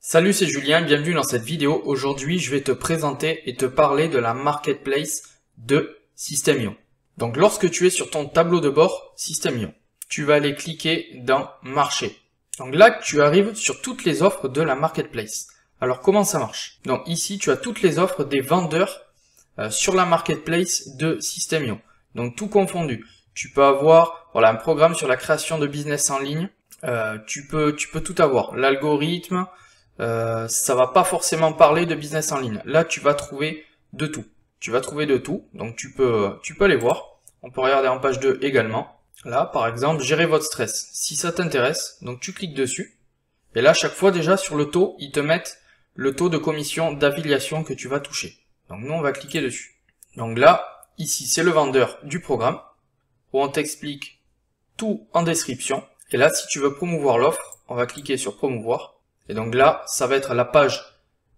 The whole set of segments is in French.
Salut, c'est Julien, bienvenue dans cette vidéo. Aujourd'hui, je vais te présenter et te parler de la marketplace de System.io. Donc, lorsque tu es sur ton tableau de bord System.io, tu vas aller cliquer dans Marché. Donc là, tu arrives sur toutes les offres de la marketplace. Alors, comment ça marche? Donc ici, tu as toutes les offres des vendeurs sur la marketplace de System.io. Donc, tout confondu. Tu peux avoir un programme sur la création de business en ligne. Tu peux tout avoir. L'algorithme, ça va pas forcément parler de business en ligne. Là, tu vas trouver de tout. Donc tu peux aller voir. On peut regarder en page 2 également. Là, par exemple, gérer votre stress. Si ça t'intéresse, donc tu cliques dessus. Et là, chaque fois déjà sur le taux, ils te mettent le taux de commission d'affiliation que tu vas toucher. Donc nous, on va cliquer dessus. Donc là, ici, c'est le vendeur du programme où on t'explique tout en description. Et là, si tu veux promouvoir l'offre, on va cliquer sur promouvoir. Et donc là, ça va être la page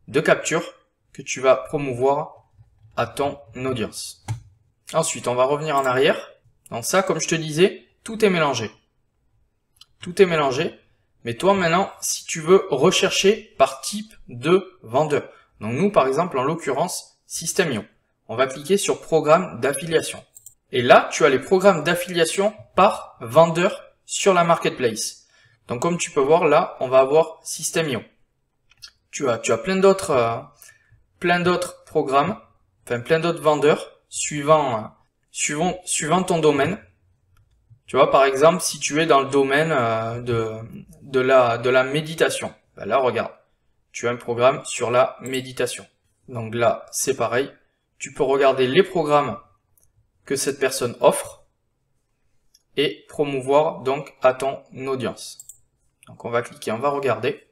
de capture que tu vas promouvoir à ton audience. Ensuite, on va revenir en arrière. Donc ça, comme je te disais, tout est mélangé. Tout est mélangé. Mais toi, maintenant, si tu veux rechercher par type de vendeur. Donc nous, par exemple, en l'occurrence, System.io. On va cliquer sur programme d'affiliation. Et là, tu as les programmes d'affiliation par vendeur sur la marketplace. Donc comme tu peux voir, là, on va avoir System.io. Tu as plein d'autres programmes, enfin plein d'autres vendeurs suivant ton domaine. Tu vois, par exemple, si tu es dans le domaine de la méditation, ben là, regarde, tu as un programme sur la méditation. Donc là, c'est pareil. Tu peux regarder les programmes que cette personne offre et promouvoir donc à ton audience. Donc on va cliquer, on va regarder.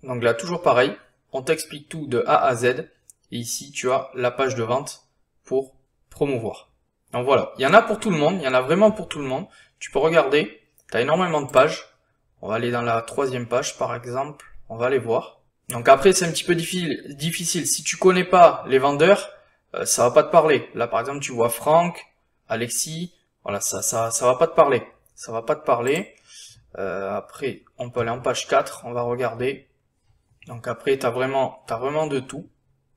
Donc là, toujours pareil, on t'explique tout de A à Z. Et ici, tu as la page de vente pour promouvoir. Donc voilà, il y en a pour tout le monde, il y en a vraiment pour tout le monde. Tu peux regarder, tu as énormément de pages. On va aller dans la 3e page par exemple, on va aller voir. Donc après, c'est un petit peu difficile. Si tu connais pas les vendeurs, ça va pas te parler. Là par exemple, tu vois Franck, Alexis, voilà, ça va pas te parler. Ça va pas te parler. Après, on peut aller en page 4, on va regarder. Donc après, tu as vraiment de tout.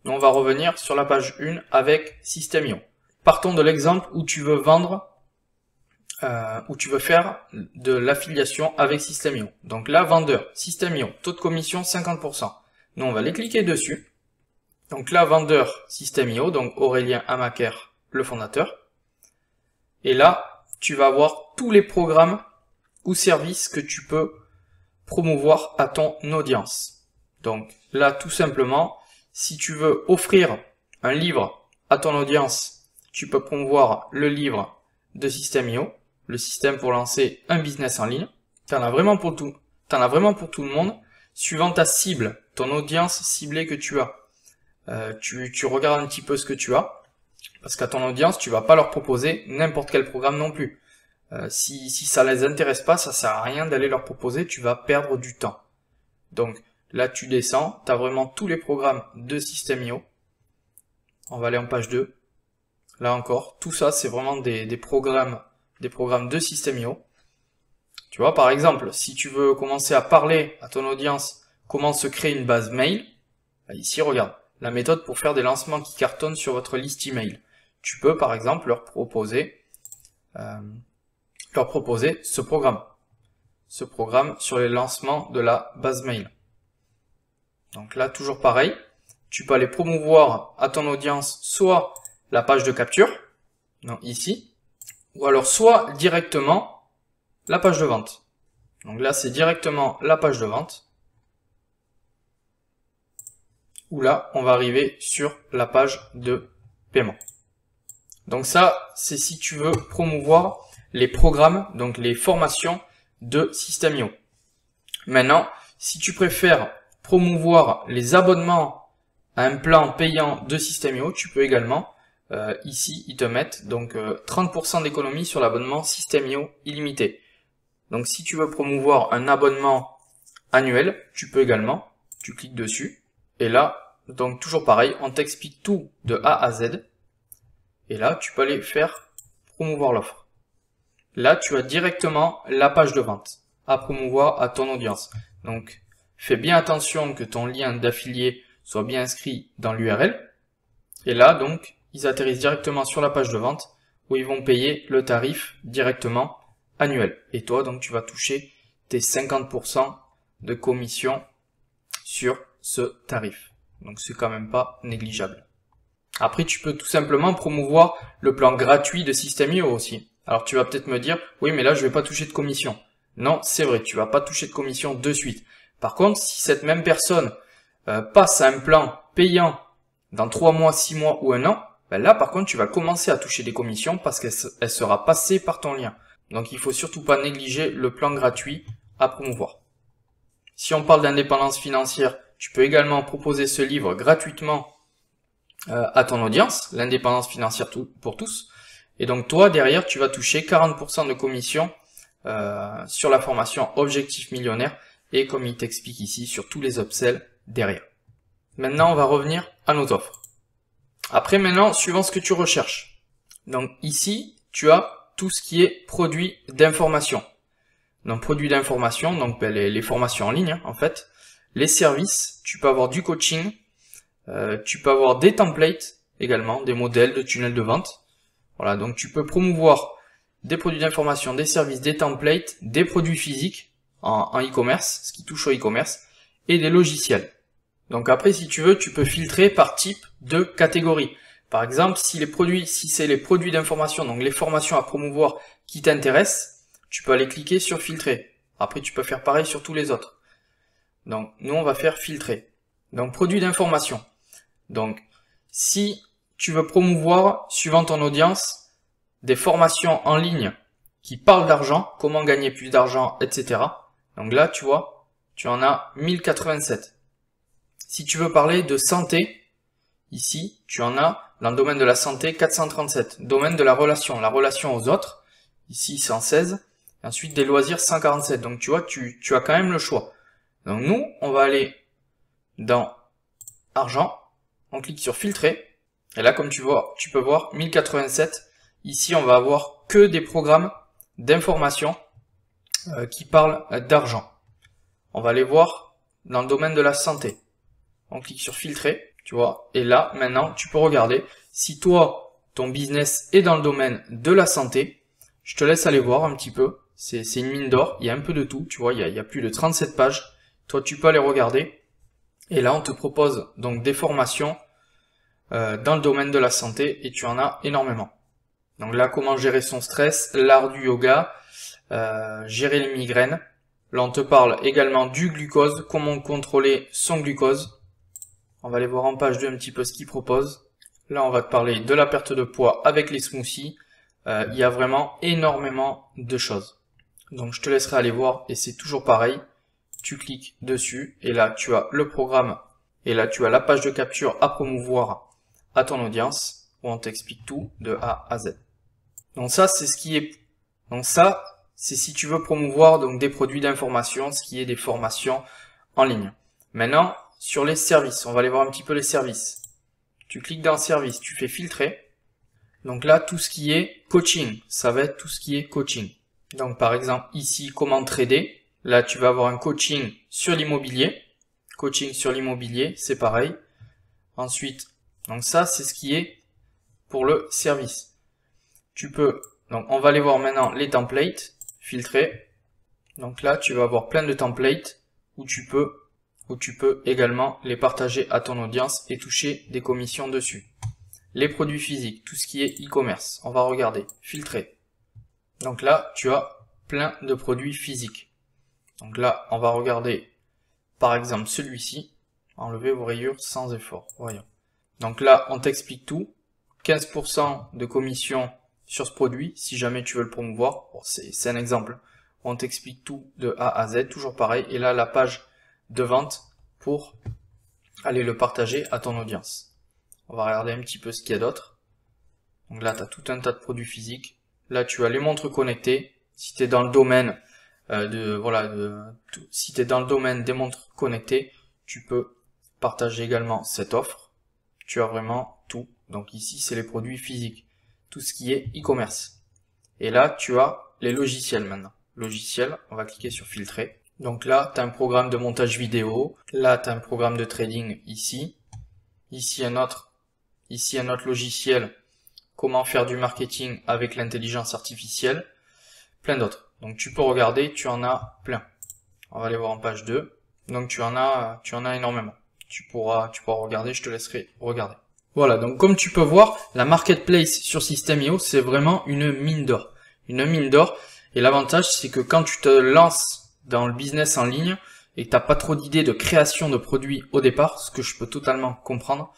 Nous, on va revenir sur la page 1 avec System.io. Partons de l'exemple où tu veux vendre, où tu veux faire de l'affiliation avec System.io. Donc là, vendeur, System.io, taux de commission 50%. Nous, on va les cliquer dessus. Donc là, vendeur, System.io, donc Aurélien Amaker, le fondateur. Et là, tu vas avoir tous les programmes ou services que tu peux promouvoir à ton audience. Donc là, tout simplement, si tu veux offrir un livre à ton audience, tu peux promouvoir le livre de System.io, le système pour lancer un business en ligne. Tu en as vraiment pour tout. T'en as vraiment pour tout le monde, suivant ta cible, ton audience ciblée que tu as. Tu regardes un petit peu ce que tu as, parce qu'à ton audience, tu vas pas leur proposer n'importe quel programme non plus. Si ça les intéresse pas, ça sert à rien d'aller leur proposer, tu vas perdre du temps. Donc là, tu descends, tu as vraiment tous les programmes de System.io. On va aller en page 2. Là encore, tout ça, c'est vraiment des programmes de System.io. Tu vois, par exemple, si tu veux commencer à parler à ton audience comment se créer une base mail, ici, regarde, la méthode pour faire des lancements qui cartonnent sur votre liste email. Tu peux, par exemple, leur proposer ce programme sur les lancements de la base mail. Donc là, toujours pareil, tu peux aller promouvoir à ton audience soit la page de capture, donc ici, ou alors soit directement la page de vente. Donc là, c'est directement la page de vente, où là, on va arriver sur la page de paiement. Donc ça, c'est si tu veux promouvoir les programmes, donc les formations de System.io. Maintenant, si tu préfères promouvoir les abonnements à un plan payant de System.io, tu peux également, ici, ils te mettent donc 30% d'économie sur l'abonnement System.io illimité. Donc si tu veux promouvoir un abonnement annuel, tu peux également, tu cliques dessus, et là, donc toujours pareil, on t'explique tout de A à Z, et là, tu peux aller faire promouvoir l'offre. Là, tu as directement la page de vente à promouvoir à ton audience. Donc, fais bien attention que ton lien d'affilié soit bien inscrit dans l'URL. Et là, donc, ils atterrissent directement sur la page de vente où ils vont payer le tarif directement annuel. Et toi, donc, tu vas toucher tes 50% de commission sur ce tarif. Donc, c'est quand même pas négligeable. Après, tu peux tout simplement promouvoir le plan gratuit de System.io aussi. Alors, tu vas peut-être me dire, oui, mais là, je vais pas toucher de commission. Non, c'est vrai, tu vas pas toucher de commission de suite. Par contre, si cette même personne passe à un plan payant dans 3 mois, 6 mois ou 1 an, ben là, par contre, tu vas commencer à toucher des commissions parce qu'elle sera passée par ton lien. Donc, il faut surtout pas négliger le plan gratuit à promouvoir. Si on parle d'indépendance financière, tu peux également proposer ce livre gratuitement à ton audience, l'indépendance financière pour tous. Et donc toi, derrière, tu vas toucher 40% de commission sur la formation Objectif Millionnaire et comme il t'explique ici, sur tous les upsells derrière. Maintenant, on va revenir à nos offres. Après, maintenant, suivant ce que tu recherches. Donc ici, tu as tout ce qui est produit d'information. Donc produit d'information, donc les formations en ligne, en fait. Les services, tu peux avoir du coaching, tu peux avoir des templates également, des modèles de tunnels de vente. Voilà, donc tu peux promouvoir des produits d'information, des services, des templates, des produits physiques en e-commerce, ce qui touche au e-commerce, et des logiciels. Donc après, si tu veux, tu peux filtrer par type de catégorie. Par exemple, si c'est les produits d'information, donc les formations à promouvoir qui t'intéressent, tu peux aller cliquer sur filtrer. Après, tu peux faire pareil sur tous les autres. Donc, nous, on va faire filtrer. Donc, produits d'information. Donc, si tu veux promouvoir, suivant ton audience, des formations en ligne qui parlent d'argent, comment gagner plus d'argent, etc. Donc là, tu vois, tu en as 1087. Si tu veux parler de santé, ici, tu en as, dans le domaine de la santé, 437. Domaine de la relation aux autres, ici 116. Et ensuite, des loisirs, 147. Donc, tu vois, tu as quand même le choix. Donc, nous, on va aller dans argent. On clique sur filtrer. Et là, comme tu vois, tu peux voir 1087. Ici, on va avoir que des programmes d'information qui parlent d'argent. On va aller voir dans le domaine de la santé. On clique sur filtrer, tu vois. Et là, maintenant, tu peux regarder si toi, ton business est dans le domaine de la santé. Je te laisse aller voir un petit peu. C'est une mine d'or. Il y a un peu de tout. Tu vois, il y a plus de 37 pages. Toi, tu peux aller regarder. Et là, on te propose donc des formations dans le domaine de la santé et tu en as énormément. Donc là, comment gérer son stress, l'art du yoga, gérer les migraines. Là, on te parle également du glucose, comment contrôler son glucose. On va aller voir en page 2 un petit peu ce qu'il propose. Là, on va te parler de la perte de poids avec les smoothies. Il y a vraiment énormément de choses. Donc, je te laisserai aller voir et c'est toujours pareil. Tu cliques dessus et là, tu as le programme et là, tu as la page de capture à promouvoir à ton audience où on t'explique tout de A à Z. Donc ça, c'est ce qui est. Donc ça, c'est si tu veux promouvoir donc des produits d'information, ce qui est des formations en ligne. Maintenant, sur les services, on va aller voir un petit peu les services. Tu cliques dans service, tu fais filtrer. Donc là, tout ce qui est coaching, ça va être tout ce qui est coaching. Donc par exemple, ici, comment trader. Là, tu vas avoir un coaching sur l'immobilier. Coaching sur l'immobilier, c'est pareil. Ensuite, donc ça, c'est ce qui est pour le service. Tu peux, donc on va aller voir maintenant les templates, filtrer. Donc là, tu vas avoir plein de templates où tu peux également les partager à ton audience et toucher des commissions dessus. Les produits physiques, tout ce qui est e-commerce, on va regarder, filtrer. Donc là, tu as plein de produits physiques. Donc là, on va regarder, par exemple, celui-ci, enlever vos rayures sans effort, voyons. Donc là, on t'explique tout, 15% de commission sur ce produit, si jamais tu veux le promouvoir, bon, c'est un exemple. On t'explique tout de A à Z, toujours pareil, et là, la page de vente pour aller le partager à ton audience. On va regarder un petit peu ce qu'il y a d'autre. Donc là, tu as tout un tas de produits physiques. Là, tu as les montres connectées. Si tu es dans le domaine si tu es dans le domaine des montres connectées, tu peux partager également cette offre. Tu as vraiment tout. Donc ici, c'est les produits physiques. Tout ce qui est e-commerce. Et là, tu as les logiciels maintenant. Logiciels, on va cliquer sur filtrer. Donc là, tu as un programme de montage vidéo. Là, tu as un programme de trading ici. Ici un autre logiciel. Comment faire du marketing avec l'intelligence artificielle. Plein d'autres. Donc tu peux regarder, tu en as plein. On va aller voir en page 2. Donc tu en as énormément. Tu pourras regarder, je te laisserai regarder. Voilà, donc comme tu peux voir, la marketplace sur System.io, c'est vraiment une mine d'or. Une mine d'or. Et l'avantage, c'est que quand tu te lances dans le business en ligne et que tu n'as pas trop d'idées de création de produits au départ, ce que je peux totalement comprendre,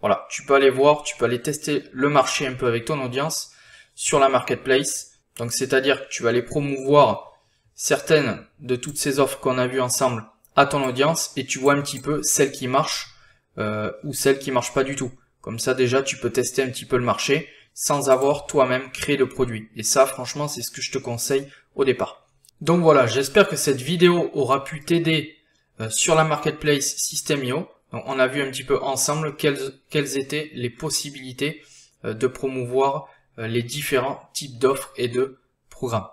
voilà, tu peux aller voir, tu peux aller tester le marché un peu avec ton audience sur la marketplace. Donc c'est-à-dire que tu vas aller promouvoir certaines de toutes ces offres qu'on a vues ensemble à ton audience et tu vois un petit peu celles qui marchent ou celles qui marchent pas du tout. Comme ça déjà tu peux tester un petit peu le marché sans avoir toi-même créé le produit. Et ça franchement c'est ce que je te conseille au départ. Donc voilà, j'espère que cette vidéo aura pu t'aider sur la marketplace System.io. Donc on a vu un petit peu ensemble quelles étaient les possibilités de promouvoir les différents types d'offres et de programmes.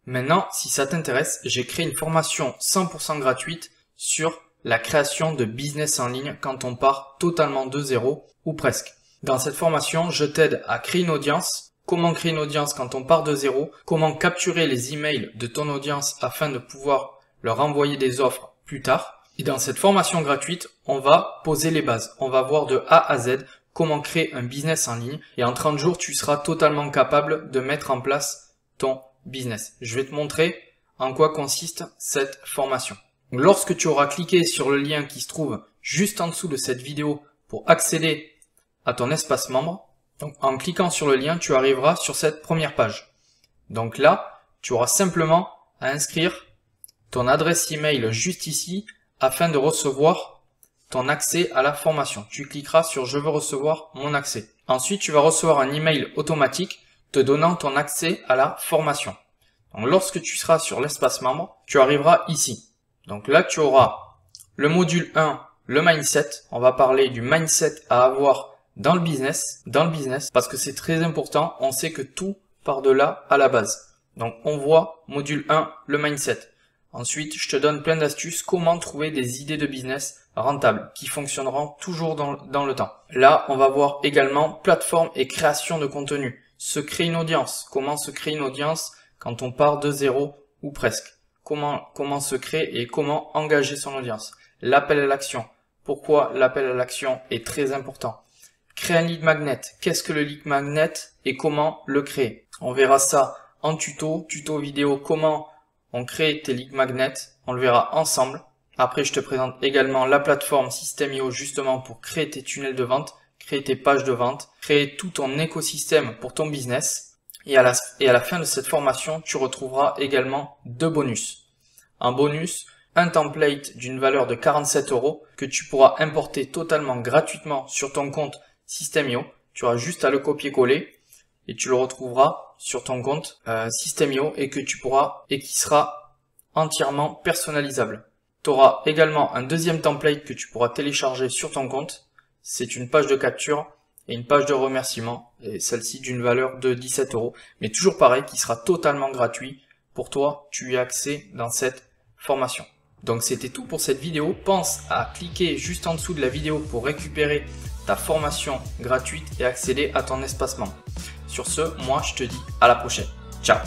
Maintenant, si ça t'intéresse, j'ai créé une formation 100% gratuite sur la création de business en ligne quand on part totalement de zéro ou presque. Dans cette formation, je t'aide à créer une audience, comment créer une audience quand on part de zéro, comment capturer les emails de ton audience afin de pouvoir leur envoyer des offres plus tard. Et dans cette formation gratuite, on va poser les bases. On va voir de A à Z comment créer un business en ligne. Et en 30 jours, tu seras totalement capable de mettre en place ton business. Je vais te montrer en quoi consiste cette formation. Lorsque tu auras cliqué sur le lien qui se trouve juste en dessous de cette vidéo pour accéder à ton espace membre, donc en cliquant sur le lien, tu arriveras sur cette première page. Donc là, tu auras simplement à inscrire ton adresse email juste ici afin de recevoir ton accès à la formation. Tu cliqueras sur « Je veux recevoir mon accès ». Ensuite, tu vas recevoir un email automatique te donnant ton accès à la formation. Donc, lorsque tu seras sur l'espace membre, tu arriveras ici. Donc là, tu auras le module 1, le mindset. On va parler du mindset à avoir dans le business, parce que c'est très important. On sait que tout part de là à la base. Donc, on voit module 1, le mindset. Ensuite, je te donne plein d'astuces, comment trouver des idées de business rentables qui fonctionneront toujours dans le temps. Là, on va voir également plateforme et création de contenu. Se créer une audience. Comment se créer une audience quand on part de zéro ou presque. Comment se créer et comment engager son audience. L'appel à l'action. Pourquoi l'appel à l'action est très important. Créer un lead magnet. Qu'est-ce que le lead magnet et comment le créer. On verra ça en tuto vidéo, comment on crée tes lead magnets, on le verra ensemble. Après, je te présente également la plateforme System.io justement pour créer tes tunnels de vente, créer tes pages de vente, créer tout ton écosystème pour ton business. Et à la fin de cette formation, tu retrouveras également 2 bonus. Un bonus, un template d'une valeur de 47 € que tu pourras importer totalement gratuitement sur ton compte System.io. Tu auras juste à le copier-coller et tu le retrouveras sur ton compte System.io et qui sera entièrement personnalisable. Tu auras également un deuxième template que tu pourras télécharger sur ton compte. C'est une page de capture et une page de remerciement, et celle-ci d'une valeur de 17 €, mais toujours pareil, qui sera totalement gratuit pour toi. Tu y as accès dans cette formation. Donc c'était tout pour cette vidéo. Pense à cliquer juste en dessous de la vidéo pour récupérer ta formation gratuite et accéder à ton espace membre. Sur ce, moi je te dis à la prochaine. Ciao!